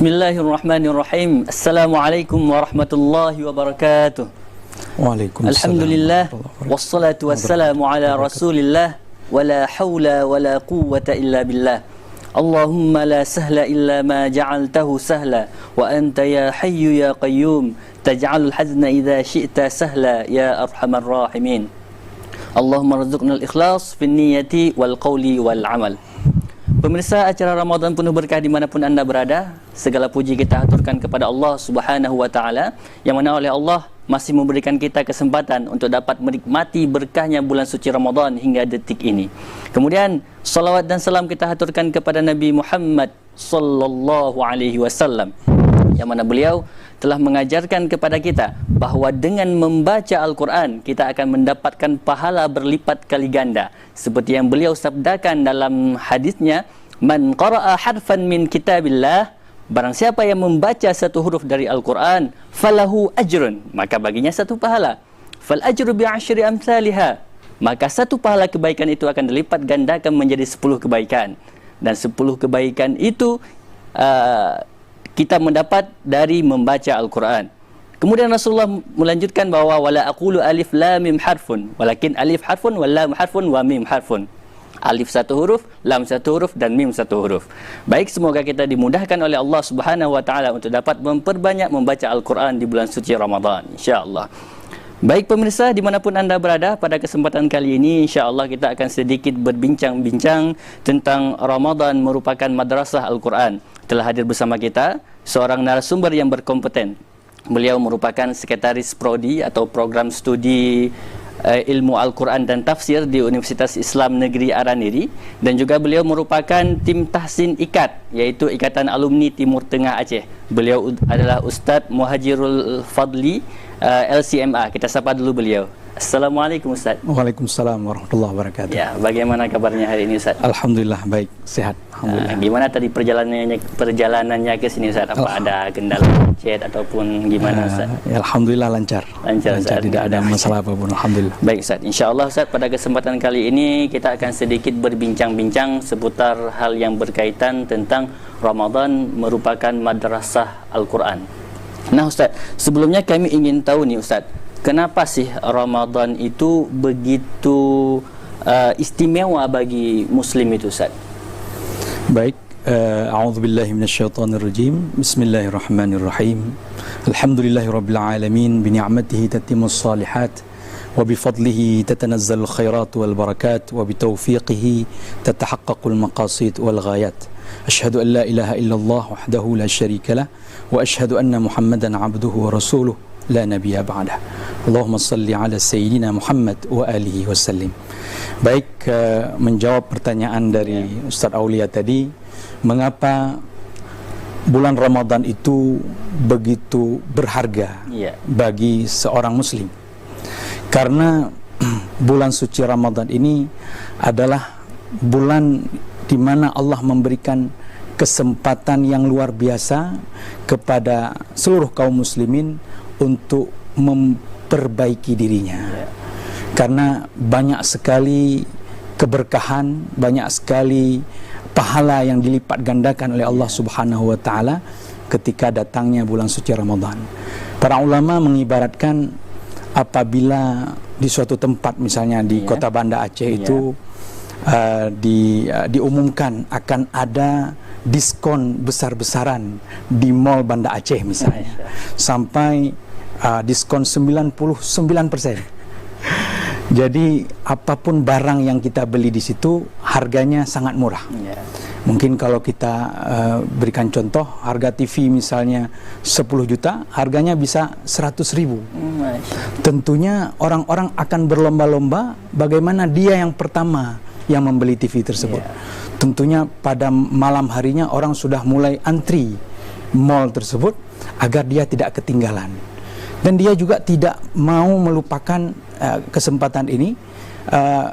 Bismillahirrahmanirrahim. Assalamualaikum warahmatullahi wabarakatuh. Waalaikumsalam. Alhamdulillah wassalatu wassalamu ala Rasulillah wala haula wala quwwata illa billah. Allahumma la sahla illa ma ja'altahu sahla wa anta ya hayyu ya qayyum taj'alul hazna idza syi'ta sahla ya arhamar rahimin. Allahumma rzuqnal ikhlas fin niyyati wal qawli wal amal. Pemirsa acara Ramadan penuh berkah dimanapun anda berada, segala puji kita aturkan kepada Allah Subhanahu wa Ta'ala, yang mana oleh Allah masih memberikan kita kesempatan untuk dapat menikmati berkahnya bulan suci Ramadan hingga detik ini. Kemudian salawat dan salam kita aturkan kepada Nabi Muhammad sallallahu alaihi wasallam, yang mana beliau telah mengajarkan kepada kita bahawa dengan membaca Al-Quran kita akan mendapatkan pahala berlipat kali ganda, seperti yang beliau sabdakan dalam hadisnya, man qara'a harfan min kitabillah, barang siapa yang membaca satu huruf dari Al-Quran, falahu ajrun, maka baginya satu pahala, fal ajru bi'ashri amsalihha, maka satu pahala kebaikan itu akan dilipat gandakan menjadi 10 kebaikan, dan 10 kebaikan itu kita mendapat dari membaca Al-Quran. Kemudian Rasulullah melanjutkan bahawa wala aqulu alif lam mim harfun, walakin alif harfun wal lam harfun wa mim harfun. Alif satu huruf, lam satu huruf, dan mim satu huruf. Baik, semoga kita dimudahkan oleh Allah Subhanahu wa Ta'ala untuk dapat memperbanyak membaca Al-Quran di bulan suci Ramadan, insya-Allah. Baik pemirsa, dimanapun anda berada, pada kesempatan kali ini insya-Allah kita akan sedikit berbincang-bincang tentang Ramadan merupakan madrasah Al-Quran. Telah hadir bersama kita seorang narasumber yang berkompeten. Beliau merupakan sekretaris prodi atau program studi ilmu Al-Quran dan tafsir di Universitas Islam Negeri Araniri, dan juga beliau merupakan tim tahsin IKAT, iaitu Ikatan Alumni Timur Tengah Aceh. Beliau adalah Ustaz Muhajirul Fadli, LCMA. Kita sapa dulu beliau. Assalamualaikum Ustaz. Waalaikumsalam warahmatullahi wabarakatuh. Ya, bagaimana kabarnya hari ini Ustaz? Alhamdulillah baik, sehat. Alhamdulillah. Gimana tadi perjalanannya ke sini Ustaz? Apa ada kendala macet ataupun gimana Ustaz? Ya, Alhamdulillah lancar. Lancar Ustaz. Tidak ada masalah apapun, alhamdulillah. Baik Ustaz, insya-Allah Ustaz, pada kesempatan kali ini kita akan sedikit berbincang-bincang seputar hal yang berkaitan tentang Ramadan merupakan madrasah Al-Quran. Nah Ustaz, sebelumnya kami ingin tahu nih Ustaz, kenapa sih Ramadan itu begitu istimewa bagi Muslim itu Ustaz? Baik, a'udzubillahi minasyaitonirrajim. Bismillahirrahmanirrahim. Alhamdulillahirabbil alamin, bi ni'matihi tatimmus shalihat wa bi fadlihi tatanazzalul khairat wal barakat wa bi tawfiqihi tatahaqqaqul maqasid wal ghayat. Asyhadu an la ilaha illallah wahdahu la syarika lah wa asyhadu anna Muhammadan 'abduhu wa rasuluh la nabiyya ba'dah. Allahumma salli ala sayyidina Muhammad wa alihi wasallim. Baik, menjawab pertanyaan dari Ustaz Aulia tadi, mengapa bulan Ramadan itu begitu berharga bagi seorang muslim? Karena bulan suci Ramadan ini adalah bulan di mana Allah memberikan kesempatan yang luar biasa kepada seluruh kaum muslimin untuk memperbaiki dirinya. Karena banyak sekali keberkahan, banyak sekali pahala yang dilipat gandakan oleh Allah Subhanahu wa Ta'ala ketika datangnya bulan suci Ramadan. Para ulama mengibaratkan apabila di suatu tempat, misalnya di kota Banda Aceh itu diumumkan akan ada diskon besar-besaran di Mall Banda Aceh misalnya, sampai diskon 99%. Jadi apapun barang yang kita beli di situ harganya sangat murah. Mungkin kalau kita berikan contoh, harga TV misalnya 10 juta, harganya bisa 100.000. Tentunya orang-orang akan berlomba-lomba bagaimana dia yang pertama yang membeli TV tersebut. Tentunya pada malam harinya orang sudah mulai antri mall tersebut agar dia tidak ketinggalan. Dan dia juga tidak mau melupakan kesempatan ini,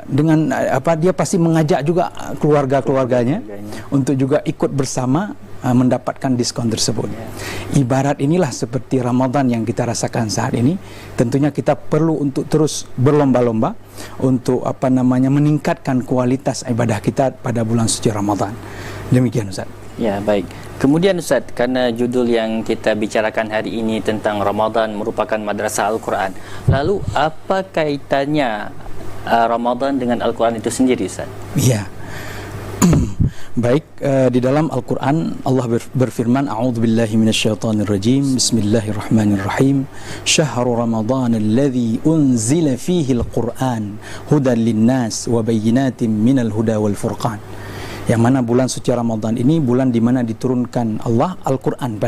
dengan dia pasti mengajak juga keluarga-keluarganya untuk juga ikut bersama mendapatkan diskon tersebut. Ibarat inilah seperti Ramadan yang kita rasakan saat ini. Tentunya kita perlu untuk terus berlomba-lomba untuk meningkatkan kualitas ibadah kita pada bulan suci Ramadan. Demikian Ustaz. Ya, baik. Kemudian Ustaz, karena judul yang kita bicarakan hari ini tentang Ramadan merupakan Madrasah Al-Quran. Lalu apa kaitannya Ramadan dengan Al-Quran itu sendiri, Ustaz? Ya. Baik, di dalam Al-Quran Allah berfirman, A'udzubillahi minasyaitonirrajim, Bismillahirrahmanirrahim, Syahru Ramadan alladzi unzila fihi Al-Quran hudan linnas wa bayyinatin minal huda wal furqan. Yang mana bulan suci Ramadan ini bulan di mana diturunkan Allah Al-Quran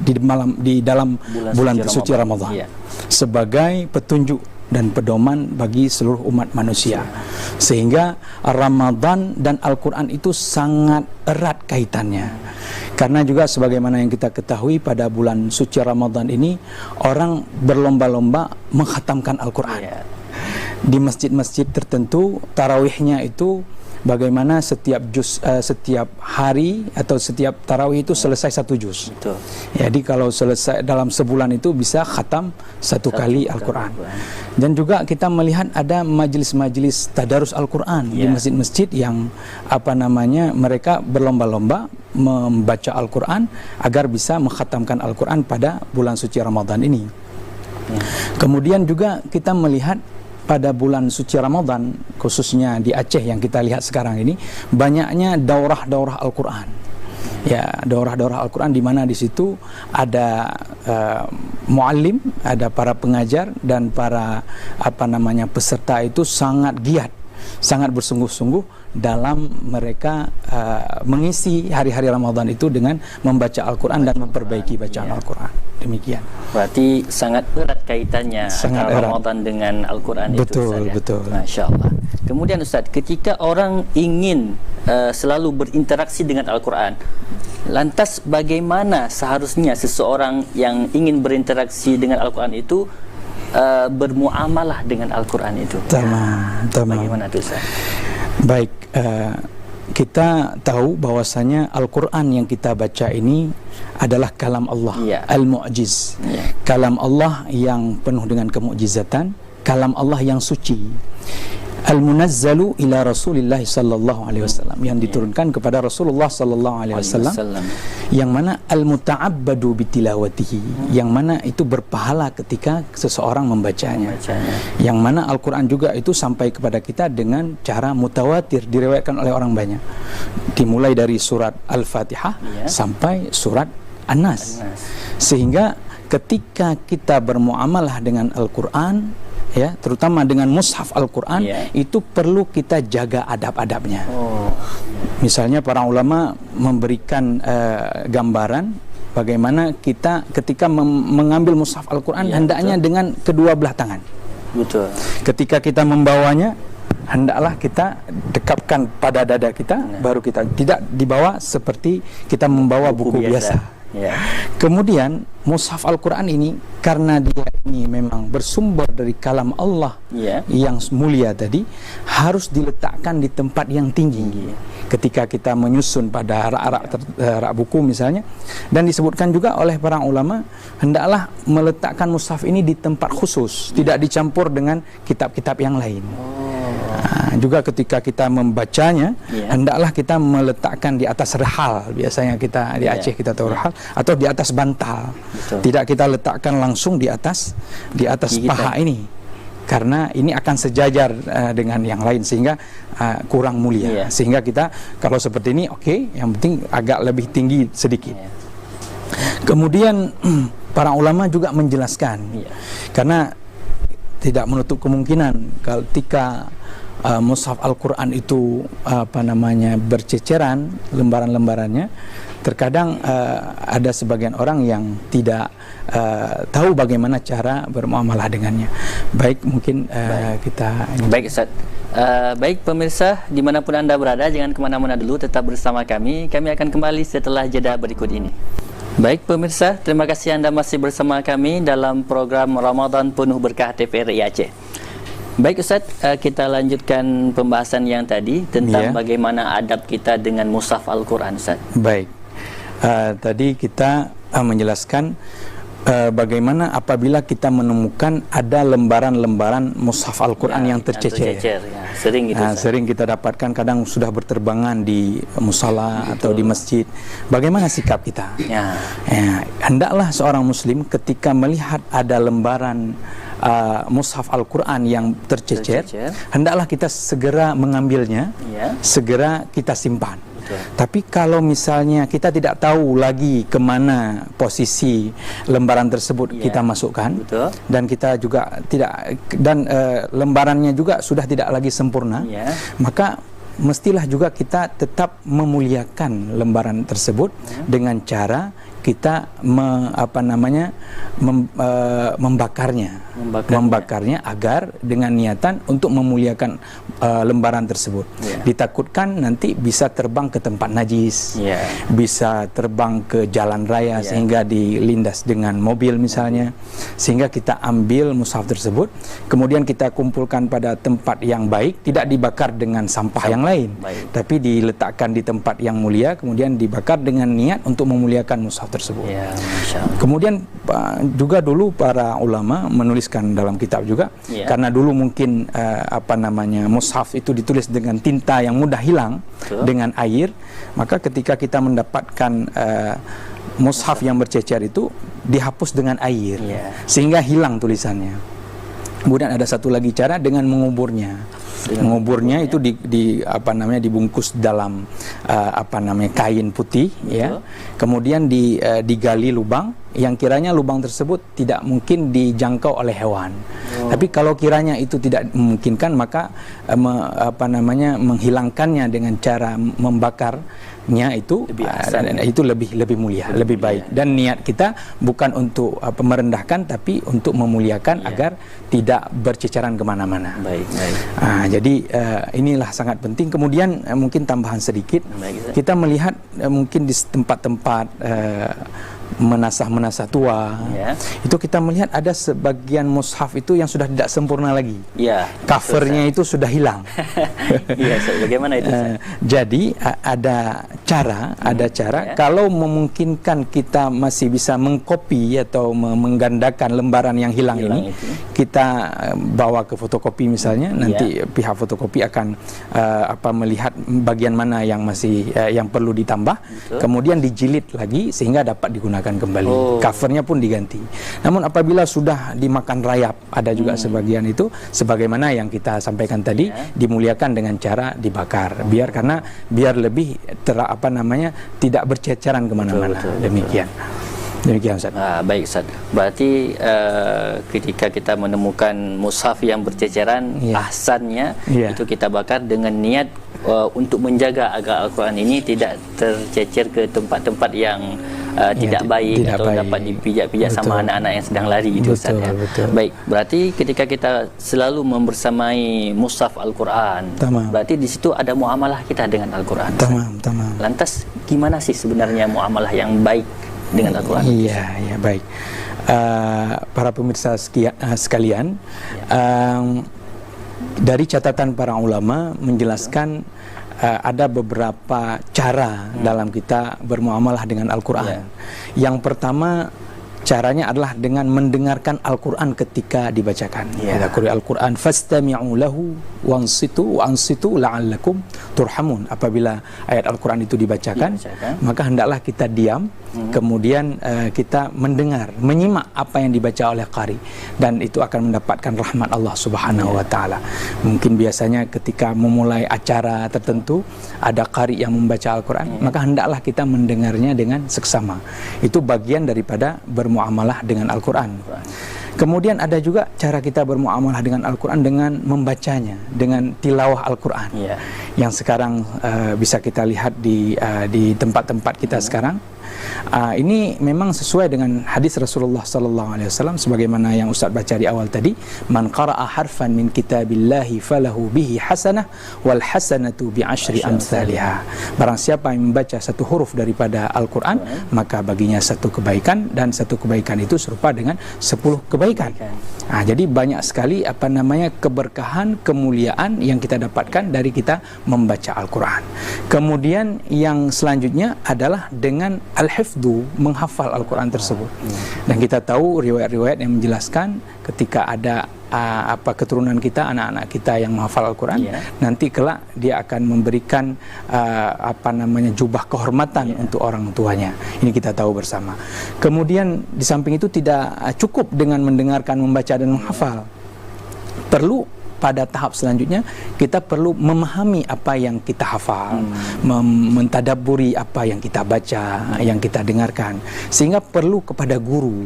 di dalam bulan suci Ramadan, ya, sebagai petunjuk dan pedoman bagi seluruh umat manusia. Sehingga Ramadan dan Al-Quran itu sangat erat kaitannya. Karena juga sebagaimana yang kita ketahui, pada bulan suci Ramadan ini orang berlomba-lomba mengkhatamkan Al-Quran. Di masjid-masjid tertentu tarawihnya itu bagaimana setiap hari atau setiap tarawih itu selesai 1 juz. Betul. Jadi kalau selesai dalam sebulan itu bisa khatam satu kali Al-Quran. Dan juga kita melihat ada majelis-majelis tadarus Al-Quran di masjid-masjid yang mereka berlomba-lomba membaca Al-Quran agar bisa mengkhatamkan Al-Quran pada bulan suci Ramadan ini. Kemudian juga kita melihat pada bulan suci Ramadan, khususnya di Aceh yang kita lihat sekarang ini, banyaknya daurah-daurah Al-Quran. Ya, daurah-daurah Al-Quran di mana di situ ada muallim, ada para pengajar dan para peserta itu sangat giat, sangat bersungguh-sungguh dalam mereka mengisi hari-hari Ramadan itu dengan membaca Al-Quran dan memperbaiki bacaan Al-Quran. Demikian. Berarti sangat erat kaitannya antara Ramadan dengan Al-Quran itu. Betul, betul. Masya Allah. Kemudian Ustaz, ketika orang ingin selalu berinteraksi dengan Al-Quran, lantas bagaimana seharusnya seseorang yang ingin berinteraksi dengan Al-Quran itu bermuamalah dengan Al-Quran itu? Tamam. Bagaimana itu Ustaz? Baik, kita tahu bahwasanya Al-Quran yang kita baca ini adalah kalam Allah, Al-Mu'jiz, kalam Allah yang penuh dengan kemukjizatan, kalam Allah yang suci, Al-Munazzalu ila Rasulillah sallallahu alaihi wasallam, yang diturunkan kepada Rasulullah sallallahu alaihi wasallam, yang mana al-muta'abbadu bitilawatihi, yang mana itu berpahala ketika seseorang membacanya. Yang mana Al-Quran juga itu sampai kepada kita dengan cara mutawatir, diriwayatkan oleh orang banyak, dimulai dari surat Al-Fatihah sampai surat An-Nas. Sehingga ketika kita bermuamalah dengan Al-Quran, ya, terutama dengan mushaf Al-Quran, itu perlu kita jaga adab-adabnya. Misalnya para ulama memberikan gambaran bagaimana kita ketika mengambil mushaf Al-Quran, hendaknya dengan kedua belah tangan. Betul. Ketika kita membawanya, hendaklah kita dekapkan pada dada kita, baru kita, tidak dibawa seperti kita membawa buku biasa. Kemudian mushaf Al-Quran ini, karena dia ini memang bersumber dari kalam Allah yang mulia tadi, harus diletakkan di tempat yang tinggi ketika kita menyusun pada rak buku misalnya. Dan disebutkan juga oleh para ulama, hendaklah meletakkan mushaf ini di tempat khusus, tidak dicampur dengan kitab-kitab yang lain. Juga ketika kita membacanya, hendaklah kita meletakkan di atas rehal. Biasanya kita di Aceh kita tahu rehal, atau di atas bantal. Tidak kita letakkan langsung di atas paha ini, karena ini akan sejajar dengan yang lain sehingga kurang mulia. Sehingga kita kalau seperti ini yang penting agak lebih tinggi sedikit. Kemudian para ulama juga menjelaskan, karena tidak menutup kemungkinan ketika mushaf Al-Quran itu berceceran lembaran-lembarannya, terkadang ada sebagian orang yang tidak tahu bagaimana cara bermuamalah dengannya. Baik, mungkin kita baik Ustaz. Baik pemirsa, dimanapun Anda berada, jangan kemana-mana dulu, tetap bersama kami. Kami akan kembali setelah jeda berikut ini. Baik pemirsa, terima kasih Anda masih bersama kami dalam program Ramadan Penuh Berkah TVRI Aceh. Baik Ustaz, kita lanjutkan pembahasan yang tadi tentang bagaimana adab kita dengan mushaf Al-Quran, Ustaz. Baik, tadi kita menjelaskan bagaimana apabila kita menemukan ada lembaran-lembaran mushaf Al-Quran yang tercecer. Ya. Sering gitu. Sering kita dapatkan, kadang sudah berterbangan di musala atau di masjid. Bagaimana sikap kita? Hendaklah seorang muslim ketika melihat ada lembaran mushaf Al-Quran yang tercecer, hendaklah kita segera mengambilnya, segera kita simpan. Tapi kalau misalnya kita tidak tahu lagi kemana posisi lembaran tersebut kita masukkan, dan kita juga tidak, dan lembarannya juga sudah tidak lagi sempurna, maka mestilah juga kita tetap memuliakan lembaran tersebut dengan cara kita membakarnya agar dengan niatan untuk memuliakan lembaran tersebut. Ditakutkan nanti bisa terbang ke tempat najis, bisa terbang ke jalan raya sehingga dilindas dengan mobil misalnya, sehingga kita ambil mushaf tersebut, kemudian kita kumpulkan pada tempat yang baik, tidak dibakar dengan sampah yang lain, tapi diletakkan di tempat yang mulia, kemudian dibakar dengan niat untuk memuliakan mushaf tersebut. Kemudian juga dulu para ulama menuliskan dalam kitab juga, karena dulu mungkin mushaf itu ditulis dengan tinta yang mudah hilang dengan air, maka ketika kita mendapatkan mushaf yang bercecer itu dihapus dengan air, sehingga hilang tulisannya. Kemudian ada satu lagi cara dengan menguburnya. Menguburnya itu dibungkus dalam kain putih, kemudian digali lubang yang kiranya lubang tersebut tidak mungkin dijangkau oleh hewan. Tapi kalau kiranya itu tidak memungkinkan, maka menghilangkannya dengan cara membakarnya itu lebih mulia, lebih baik. Dan niat kita bukan untuk merendahkan, tapi untuk memuliakan agar tidak berceceran kemana-mana. Jadi inilah sangat penting. Kemudian mungkin tambahan sedikit, kita melihat mungkin di tempat-tempat menasah tua, itu kita melihat ada sebagian mushaf itu yang sudah tidak sempurna lagi. Covernya itu sudah hilang. Bagaimana itu? Jadi ada cara, kalau memungkinkan kita masih bisa mengkopi atau menggandakan lembaran yang hilang ini, kita bawa ke fotokopi misalnya, nanti pihak fotokopi akan melihat bagian mana yang masih yang perlu ditambah, kemudian dijilid lagi sehingga dapat digunakan kembali. Covernya pun diganti. Namun apabila sudah dimakan rayap, ada juga sebagian itu sebagaimana yang kita sampaikan tadi, dimuliakan dengan cara dibakar, biar lebih tidak berceceran kemana-mana. Demikian Ustaz. Baik Ustaz. Berarti ketika kita menemukan mushaf yang berceceran, ahsannya itu kita bakar dengan niat untuk menjaga agar Al-Quran ini tidak tercecer ke tempat-tempat yang tidak baik atau dapat dipijak-pijak sama anak-anak yang sedang lari itu Ustaz. Baik, berarti ketika kita selalu membersamai mushaf Al-Quran, berarti di situ ada muamalah kita dengan Al-Quran. Lantas gimana sih sebenarnya muamalah yang baik dengan Al-Quran? Baik. Para pemirsa sekalian, dari catatan para ulama menjelaskan ada beberapa cara dalam kita bermuamalah dengan Al-Quran. Yang pertama, caranya adalah dengan mendengarkan Al-Quran ketika dibacakan. Idza quri'a Al-Quran fastami'u lahu wansitu la'allakum turhamun. Apabila ayat Al-Quran itu dibacakan, maka hendaklah kita diam, kemudian kita mendengar, menyimak apa yang dibaca oleh qari, dan itu akan mendapatkan rahmat Allah Subhanahu wa taala. Mungkin biasanya ketika memulai acara tertentu ada qari yang membaca Al-Quran, maka hendaklah kita mendengarnya dengan seksama. Itu bagian daripada bermuamalah dengan Al-Quran. Kemudian ada juga cara kita bermuamalah dengan Al-Quran dengan membacanya, dengan tilawah Al-Quran, yang sekarang bisa kita lihat di tempat-tempat kita sekarang. Ini memang sesuai dengan hadis Rasulullah SAW, sebagaimana yang Ustaz baca di awal tadi, man qara'a harfan min kitabillahi falahu bihi hasanah wal hasanatu bi asyri amsalihah. Barang siapa yang membaca satu huruf daripada Al-Quran, maka baginya satu kebaikan, dan satu kebaikan itu serupa dengan 10 kebaikan. Jadi banyak sekali keberkahan, kemuliaan yang kita dapatkan dari kita membaca Al-Quran. Kemudian yang selanjutnya adalah dengan al-hifdzu, menghafal Al-Quran tersebut. Dan kita tahu riwayat-riwayat yang menjelaskan ketika ada keturunan kita, anak-anak kita yang menghafal Al-Quran, nanti kelak dia akan memberikan jubah kehormatan untuk orang tuanya. Ini kita tahu bersama. Kemudian di samping itu tidak cukup dengan mendengarkan, membaca dan menghafal. Perlu pada tahap selanjutnya kita perlu memahami apa yang kita hafal, mentadabburi apa yang kita baca, yang kita dengarkan, sehingga perlu kepada guru.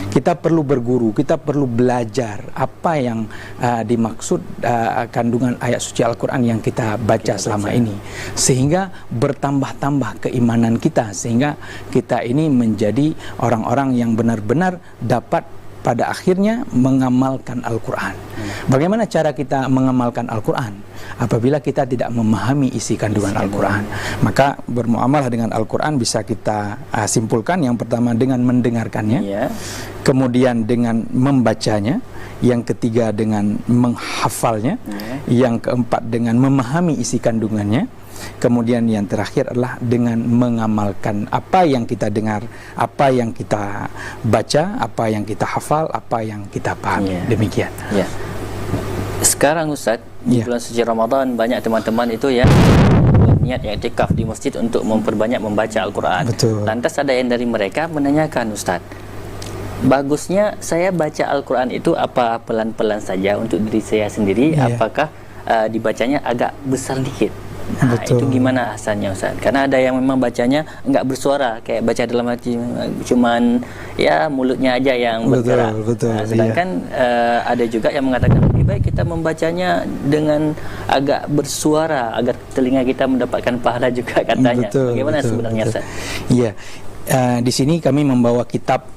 Kita perlu berguru, kita perlu belajar apa yang dimaksud kandungan ayat suci Al-Quran yang kita baca selama ini, sehingga bertambah-tambah keimanan kita, sehingga kita ini menjadi orang-orang yang benar-benar dapat pada akhirnya mengamalkan Al-Quran. Bagaimana cara kita mengamalkan Al-Quran? Apabila kita tidak memahami isi kandungan Al-Quran, maka bermuamalah dengan Al-Quran bisa kita simpulkan. Yang pertama dengan mendengarkannya, kemudian dengan membacanya, yang ketiga dengan menghafalnya, yang keempat dengan memahami isi kandungannya, kemudian yang terakhir adalah dengan mengamalkan apa yang kita dengar, apa yang kita baca, apa yang kita hafal, apa yang kita pahami. Demikian. Sekarang Ustaz, di bulan suci Ramadan banyak teman-teman itu yang niat i'tikaf di masjid untuk memperbanyak membaca Al-Quran. Lantas ada yang dari mereka menanyakan, Ustaz, bagusnya saya baca Al-Quran itu apa pelan-pelan saja untuk diri saya sendiri, apakah dibacanya agak besar dikit? Nah, itu gimana asalnya Ustaz? Karena ada yang memang bacanya enggak bersuara, kayak baca dalam hati, cuman ya mulutnya aja yang bergerak. Sedangkan ada juga yang mengatakan lebih baik kita membacanya dengan agak bersuara agar telinga kita mendapatkan pahala juga katanya. Bagaimana sebenarnya Ustaz? Iya. Di sini kami membawa kitab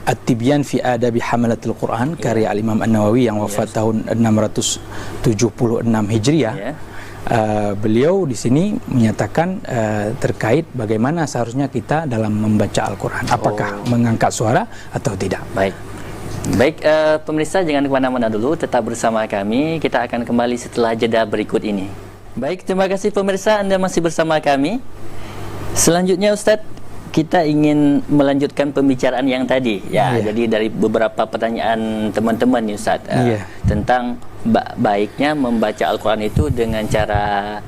At-Tibyan fi Adabi Hamalatil Quran karya Al-Imam An-Nawawi yang wafat tahun 676 Hijriah. Beliau di sini menyatakan terkait bagaimana seharusnya kita dalam membaca Al-Quran, apakah mengangkat suara atau tidak. Baik, pemirsa jangan kemana-mana dulu, tetap bersama kami. Kita akan kembali setelah jeda berikut ini. Baik, terima kasih pemirsa, Anda masih bersama kami. Selanjutnya Ustadz, kita ingin melanjutkan pembicaraan yang tadi. Jadi dari beberapa pertanyaan teman-teman nih Ustadz, tentang baiknya membaca Al-Quran itu dengan cara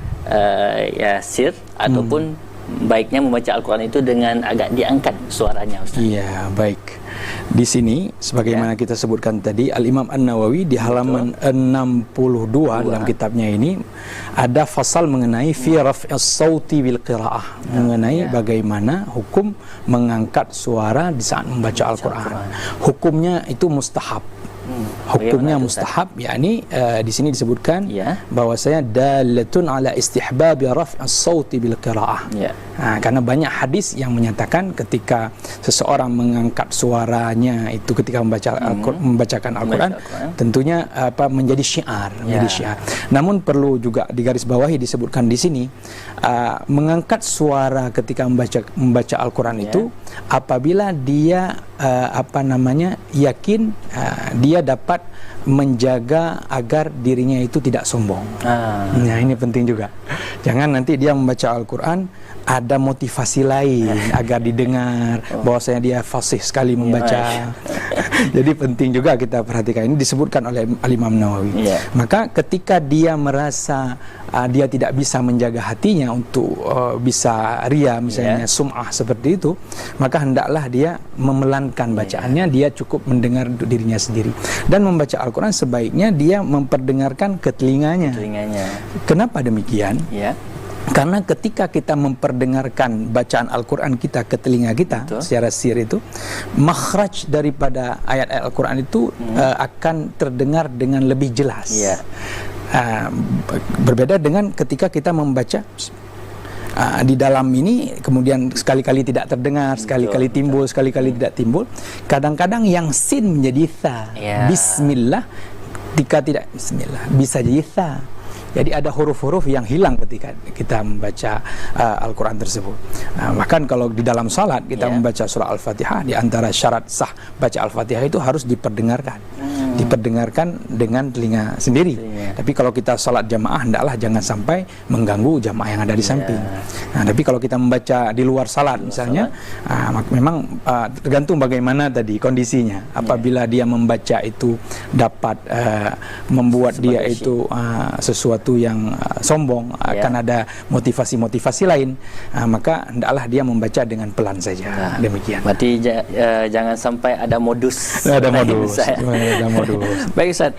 sir, ataupun baiknya membaca Al-Quran itu dengan agak diangkat suaranya Ustaz. Iya, baik. Di sini sebagaimana kita sebutkan tadi, Al-Imam An-Nawawi di halaman 62 dalam kitabnya ini ada fasal mengenai fi raf'is sauti bil qiraah, mengenai bagaimana hukum mengangkat suara di saat membaca Al-Quran. Hukumnya itu mustahab. Hukumnya mustahab, yakni di sini disebutkan bahwasanya dalatun ala istihbab raf'as sauti bil qiraah. Karena banyak hadis yang menyatakan ketika seseorang mengangkat suaranya itu ketika membacakan Al-Quran, tentunya menjadi syiar, Namun perlu juga digarisbawahi, disebutkan di sini mengangkat suara ketika membaca Al-Quran itu apabila dia yakin dia dapat menjaga agar dirinya itu tidak sombong. Nah, ini penting juga. Jangan nanti dia membaca Al-Quran ada motivasi lain agar didengar bahwasanya dia fasih sekali membaca. Jadi penting juga kita perhatikan. Ini disebutkan oleh Al-Imam Nawawi. Maka ketika dia merasa dia tidak bisa menjaga hatinya untuk bisa ria, misalnya sum'ah seperti itu, maka hendaklah dia memelankan bacaannya. Dia cukup mendengar untuk dirinya sendiri. Dan membaca Al-Quran sebaiknya dia memperdengarkan ke telinganya. Kenapa demikian? Karena ketika kita memperdengarkan bacaan Al-Quran kita ke telinga kita secara sir itu, makhraj daripada ayat-ayat Al-Quran itu akan terdengar dengan lebih jelas. Berbeda dengan ketika kita membaca di dalam ini, kemudian sekali-kali tidak terdengar, sekali-kali timbul, sekali-kali tidak timbul. Kadang-kadang yang sin menjadi tha. Bismillah, ketika tidak Bismillah bisa jadi tha. Jadi ada huruf-huruf yang hilang ketika kita membaca Al-Quran tersebut. Bahkan kalau di dalam salat kita membaca surah Al-Fatihah, di antara syarat sah baca Al-Fatihah itu harus diperdengarkan. diperdengarkan dengan telinga sendiri. Tapi kalau kita sholat jamaah, hendaklah jangan sampai mengganggu jamaah yang ada di samping. Nah, tapi kalau kita membaca di luar salat misalnya, memang tergantung bagaimana tadi kondisinya. Apabila dia membaca itu dapat membuat dia itu sesuatu yang sombong, akan ada motivasi-motivasi lain, maka hendaklah dia membaca dengan pelan saja. Demikian. Berarti jangan sampai ada modus. Ada modus. Baik Ustaz,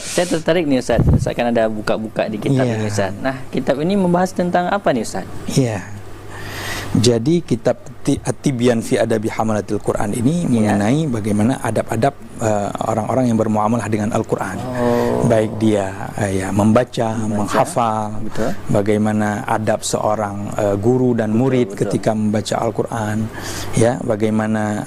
saya tertarik nih Ustaz. Ustaz kan ada buka-buka di kitab ini Ustaz. Nah, kitab ini membahas tentang apa nih Ustaz? Iya. Jadi kitab At-Tibyan fi Adabi Hamalatil Quran ini mengenai bagaimana adab-adab orang-orang yang bermuamalah dengan Al-Quran. Baik dia membaca, menghafal, bagaimana adab seorang guru dan murid ketika membaca Al-Quran, ya, bagaimana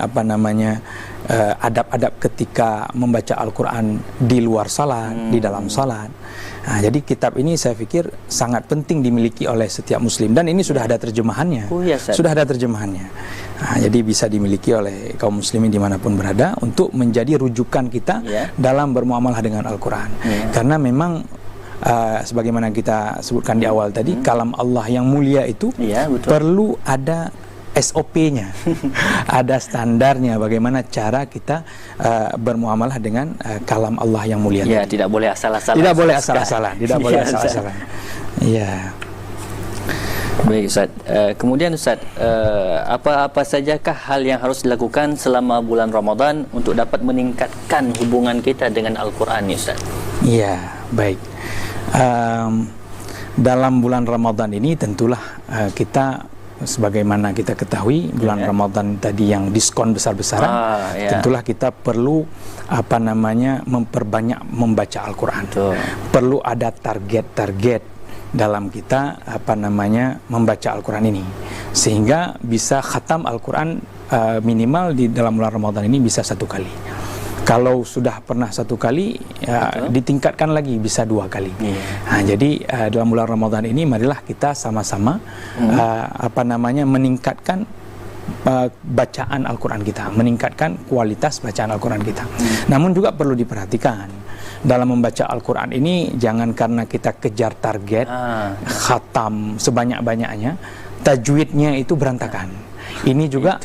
adab-adab ketika membaca Al-Quran di luar salat, di dalam salat. Nah, jadi kitab ini saya pikir sangat penting dimiliki oleh setiap muslim, dan ini sudah ada terjemahannya. Sudah ada terjemahannya. Nah, jadi bisa dimiliki oleh kaum muslimin dimanapun berada untuk menjadi rujukan kita dalam bermuamalah dengan Al-Quran. Karena memang sebagaimana kita sebutkan di awal tadi, kalam Allah yang mulia itu perlu ada SOP-nya, ada standarnya bagaimana cara kita bermuamalah dengan kalam Allah yang mulia. Ya, tidak boleh asal-asalan. Tidak boleh asal-asalan, tidak boleh asal-asalan. Iya. Baik Ustaz. Kemudian Ustaz, apa sajakah hal yang harus dilakukan selama bulan Ramadan untuk dapat meningkatkan hubungan kita dengan Al-Quran, Ustaz? Iya, baik. Dalam bulan Ramadan ini tentulah kita, sebagaimana kita ketahui, bulan Ramadan tadi yang diskon besar-besaran, tentulah kita perlu memperbanyak membaca Al-Quran. Perlu ada target-target dalam kita membaca Al-Quran ini, sehingga bisa khatam Al-Quran minimal di dalam bulan Ramadan ini bisa 1 kali. Kalau sudah pernah 1 kali, ditingkatkan lagi bisa 2 kali. Nah, jadi dalam bulan Ramadan ini marilah kita sama-sama meningkatkan bacaan Al-Quran kita, meningkatkan kualitas bacaan Al-Quran kita. Namun juga perlu diperhatikan dalam membaca Al-Quran ini, jangan karena kita kejar target khatam sebanyak-banyaknya, tajwidnya itu berantakan. Ini juga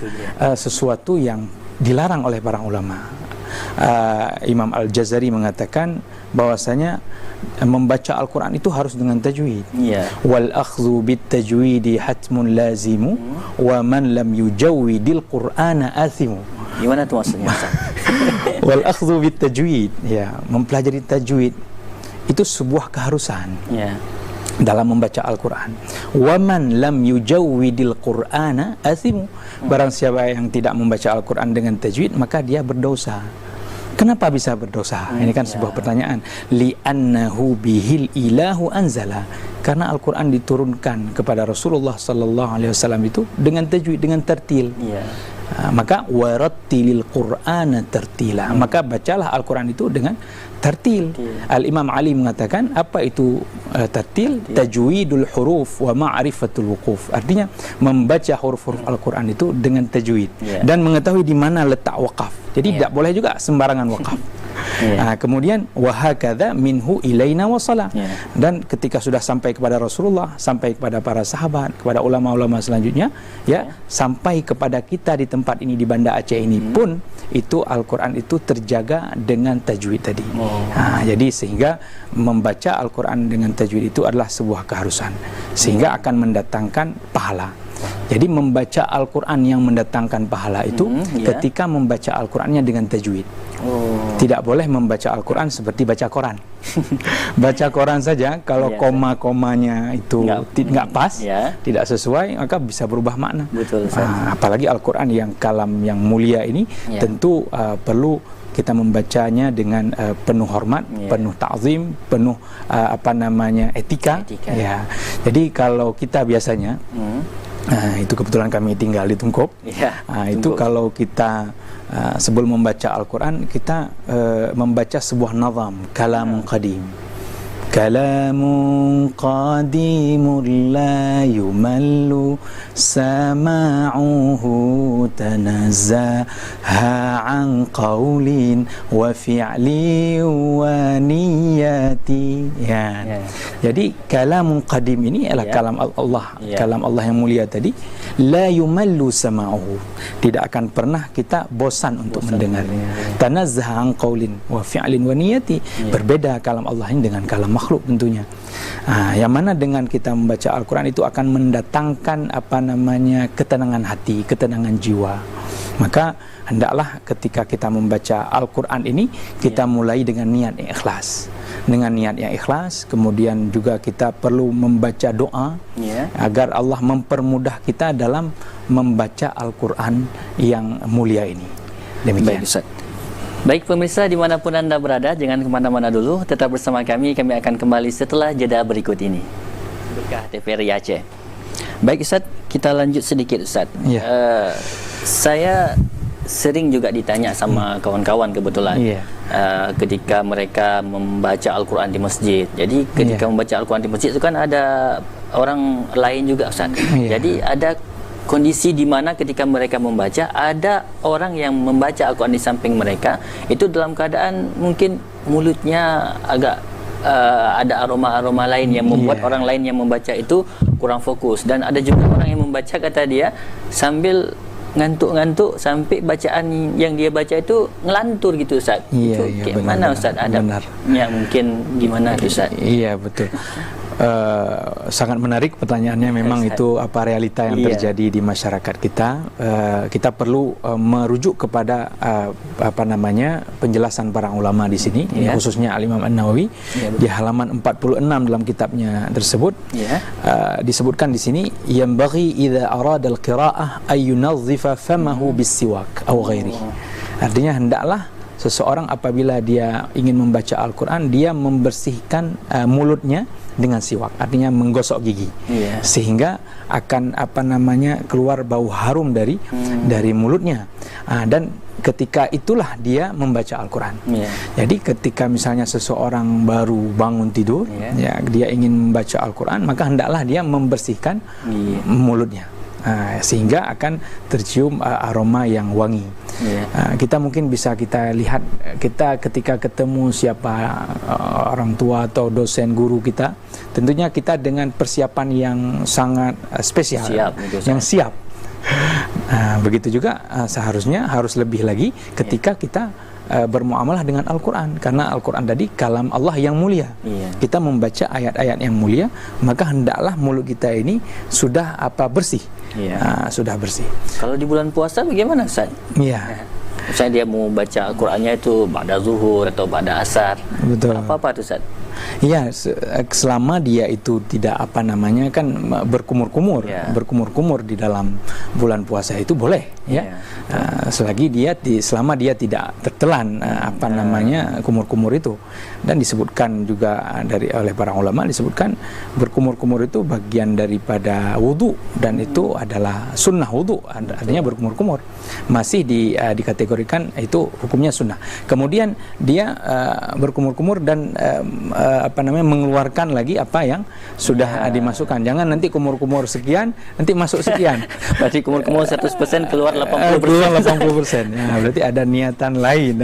sesuatu yang dilarang oleh para ulama. Imam Al-Jazari mengatakan bahwasanya membaca Al-Quran itu harus dengan tajwid. Wal akhdhu bit tajwidi hatmun lazimu wa man lam yujawwidil Qur'ana athimu. Gimana tuh maksudnya? Wal akhdhu bit tajwid, ya, mempelajari tajwid itu sebuah keharusan dalam membaca Al-Quran. Wa man lam yujawwidil Qur'ana athimu. Barang siapa yang tidak membaca Al-Quran dengan tajwid, maka dia berdosa. Kenapa bisa berdosa? Ini kan sebuah pertanyaan. Li'annahu bihil ilahu anzala. Karena Al-Quran diturunkan kepada Rasulullah sallallahu alaihi wasallam itu dengan tajwid, dengan tertil. Maka warattilil Qur'ana tertila. Maka bacalah Al-Quran itu dengan tertil. Al-Imam Ali mengatakan, apa itu tertil? Tajwidul huruf wa ma'rifatul wuquf. Artinya membaca huruf-huruf Al-Quran itu dengan tajwid dan mengetahui di mana letak wakaf. Jadi tidak boleh juga sembarangan wakaf. Kemudian wahakadha minhu ilaina wasala. Dan ketika sudah sampai kepada Rasulullah, sampai kepada para sahabat, kepada ulama-ulama selanjutnya, sampai kepada kita di tempat ini, di Banda Aceh ini pun, itu Al-Quran itu terjaga dengan tajwid tadi. Jadi sehingga membaca Al-Quran dengan tajwid itu adalah sebuah keharusan, sehingga akan mendatangkan pahala. Jadi membaca Al-Quran yang mendatangkan pahala itu ketika membaca Al-Qurannya dengan tajwid. Tidak boleh membaca Al-Quran seperti baca koran. Baca koran saja, kalau koma-komanya itu nggak pas, tidak sesuai, maka bisa berubah makna. Apalagi Al-Quran yang kalam yang mulia ini, tentu perlu kita membacanya dengan penuh hormat, penuh ta'zim, penuh etika. Jadi kalau kita biasanya itu kebetulan kami tinggal di Tungkop. Itu kalau kita sebelum membaca Al-Quran, kita membaca sebuah nazam, kalam qadim. kalamun qadimun la yumallu sama'uhu tanazzaha an qawlin wa fi'li wa niyati. Jadi kalamun qadim ini adalah kalam Allah, kalam Allah yang mulia tadi. La yumallu sama'uhu, tidak akan pernah kita bosan untuk mendengarnya. Tanazzaha an qawlin wa fi'lin wa niyati. Berbeda kalam Allah ini dengan kalam makhluk tentunya. Yang mana dengan kita membaca Al-Quran itu akan mendatangkan ketenangan hati, ketenangan jiwa. Maka hendaklah ketika kita membaca Al-Quran ini kita mulai dengan niat yang ikhlas. Dengan niat yang ikhlas, kemudian juga kita perlu membaca doa agar Allah mempermudah kita dalam membaca Al-Quran yang mulia ini. Demikian. Baik pemirsa dimanapun Anda berada, jangan kemana-mana dulu, tetap bersama kami akan kembali setelah jeda berikut ini. Berkah TVRI Aceh. Baik Ustaz, kita lanjut sedikit Ustaz. Saya sering juga ditanya sama kawan-kawan kebetulan ketika mereka membaca Al-Quran di masjid. Jadi ketika membaca Al-Quran di masjid itu kan ada orang lain juga Ustaz. Jadi ada kondisi di mana ketika mereka membaca, ada orang yang membaca Al-Quran di samping mereka, itu dalam keadaan mungkin mulutnya agak ada aroma-aroma lain yang membuat orang lain yang membaca itu kurang fokus. Dan ada juga orang yang membaca, kata dia, sambil ngantuk-ngantuk sampai bacaan yang dia baca itu ngelantur gitu Ustaz. Kayak mana Ustaz adabnya, mungkin gimana Ustaz? Iya betul. Sangat menarik pertanyaannya. Memang itu apa realita yang terjadi di masyarakat kita. Kita perlu merujuk kepada penjelasan para ulama di sini, khususnya Al-Imam An-Nawawi di halaman 46 dalam kitabnya tersebut. Disebutkan di sini, yambaghi idza arada al-qira'ah ay yunazzifa famahu bis-siwak aw ghairihi. Artinya hendaklah seseorang apabila dia ingin membaca Al-Quran, dia membersihkan mulutnya dengan siwak, artinya menggosok gigi, sehingga akan keluar bau harum dari mulutnya. Dan ketika itulah dia membaca Al-Quran. Jadi ketika misalnya seseorang baru bangun tidur, dia ingin membaca Al-Quran, maka hendaklah dia membersihkan mulutnya. Sehingga akan tercium aroma yang wangi. Kita mungkin bisa kita lihat, kita ketika ketemu siapa orang tua atau dosen guru kita, tentunya kita dengan persiapan yang sangat spesial, siap. Begitu juga seharusnya harus lebih lagi ketika kita bermuamalah dengan Al-Quran, karena Al-Quran tadi kalam Allah yang mulia. Kita membaca ayat-ayat yang mulia, maka hendaklah mulut kita ini sudah bersih. Sudah bersih. Kalau di bulan puasa bagaimana Ustaz? Misalnya dia mau baca Al-Qurannya itu pada zuhur atau pada asar. Betul. Apa itu Ustaz? Selama dia itu tidak berkumur-kumur, berkumur-kumur di dalam bulan puasa itu boleh, selagi selama dia tidak tertelan kumur-kumur itu. Dan disebutkan juga oleh para ulama, disebutkan berkumur-kumur itu bagian daripada wudu, dan itu adalah sunnah wudu, artinya berkumur-kumur masih dikategorikan itu hukumnya sunnah. Kemudian dia berkumur-kumur dan mengeluarkan lagi apa yang sudah dimasukkan. Jangan nanti kumur-kumur sekian, nanti masuk sekian. Berarti kumur-kumur 100% keluar 80%. Keluar 80%. Berarti ada niatan lain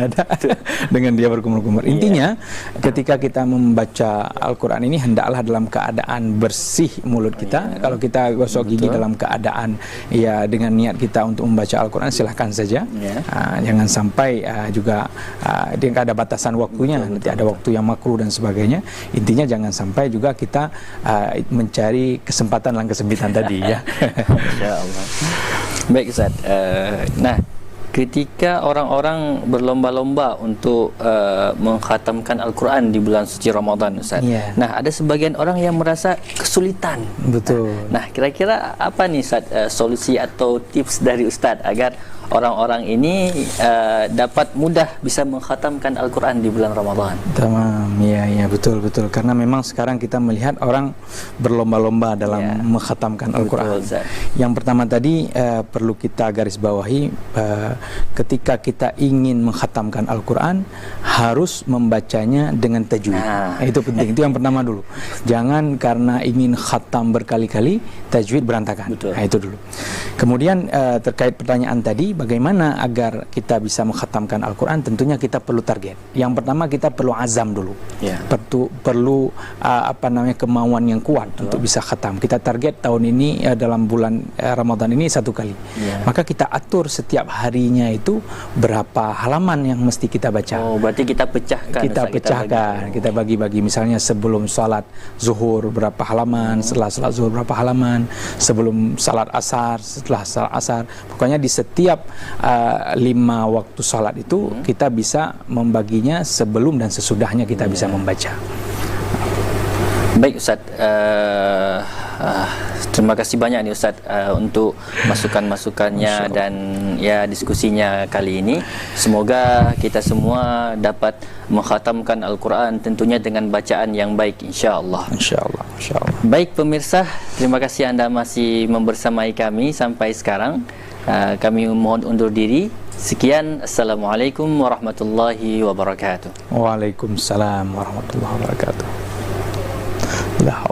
dengan dia berkumur-kumur. Intinya ketika kita membaca Al-Quran ini hendaklah dalam keadaan bersih mulut kita. Kalau kita gosok gigi dalam keadaan dengan niat kita untuk membaca Al-Quran, silahkan saja. Jangan sampai juga ada batasan waktunya. Nanti ada waktu yang makruh dan sebagainya. Intinya jangan sampai juga kita mencari kesempatan dalam kesempitan tadi. Insya Allah. Baik Ustaz. Nah, ketika orang-orang berlomba-lomba untuk mengkhatamkan Al-Quran di bulan suci Ramadan Ustaz. Nah, ada sebagian orang yang merasa kesulitan. Betul. Nah, kira-kira apa nih Ustaz solusi atau tips dari Ustaz agar orang-orang ini dapat mudah bisa mengkhatamkan Al-Quran di bulan Ramadan. Tamam, ya betul. Karena memang sekarang kita melihat orang berlomba-lomba dalam mengkhatamkan Al-Quran. Yang pertama tadi perlu kita garis bawahi, ketika kita ingin mengkhatamkan Al-Quran harus membacanya dengan tajwid. Itu penting, itu yang pertama dulu. Jangan karena ingin khatam berkali-kali tajwid berantakan. Nah, itu dulu. Kemudian terkait pertanyaan tadi, bagaimana agar kita bisa mengkhatamkan Al-Quran? Tentunya kita perlu target. Yang pertama kita perlu azam dulu. Perlu kemauan yang kuat untuk bisa khatam. Kita target tahun ini dalam bulan Ramadan ini 1 kali. Maka kita atur setiap harinya itu berapa halaman yang mesti kita baca. Oh, berarti kita pecahkan. Kita bagi-bagi. Misalnya sebelum salat zuhur berapa halaman, setelah salat zuhur berapa halaman, sebelum salat asar, setelah salat asar. Pokoknya di setiap 5 waktu salat itu kita bisa membaginya sebelum dan sesudahnya kita bisa membaca. Baik Ustaz, terima kasih banyak nih Ustaz untuk masukan-masukannya dan ya diskusinya kali ini. Semoga kita semua dapat mengkhatamkan Al-Quran tentunya dengan bacaan yang baik, insya-Allah. Insya-Allah. Baik pemirsa, terima kasih Anda masih membersamai kami sampai sekarang. Kami mohon undur diri. Sekian, Assalamualaikum warahmatullahi wabarakatuh. Waalaikumsalam warahmatullahi wabarakatuh. La